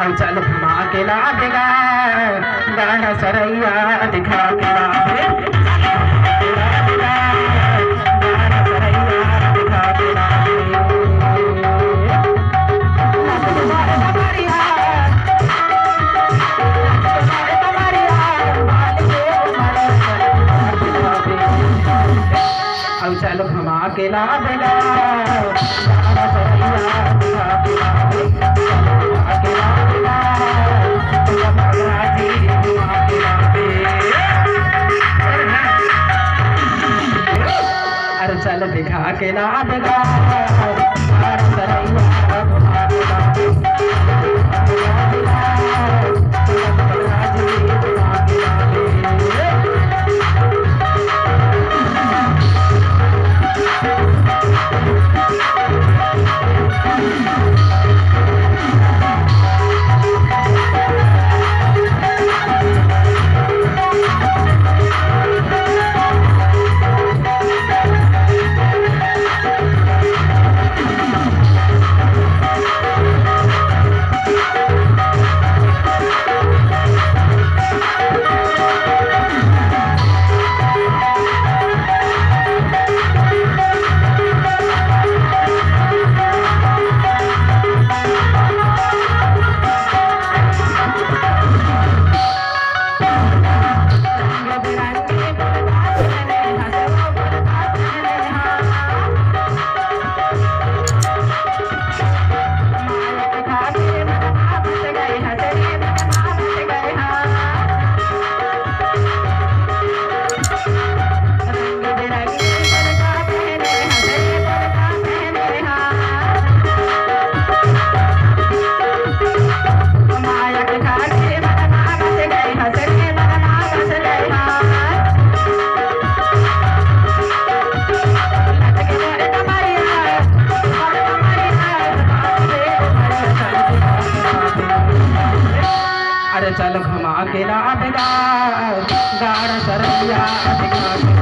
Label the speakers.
Speaker 1: अब चल घुमा के ला देगा गाना सरैया दिखा के ला दे अब चल घुमा के ला देगा गाना सरैया दिखा के ला अरे चल दिखा के ला देगा अरे चल घुमा के ला देगा गाना सरैया दिखा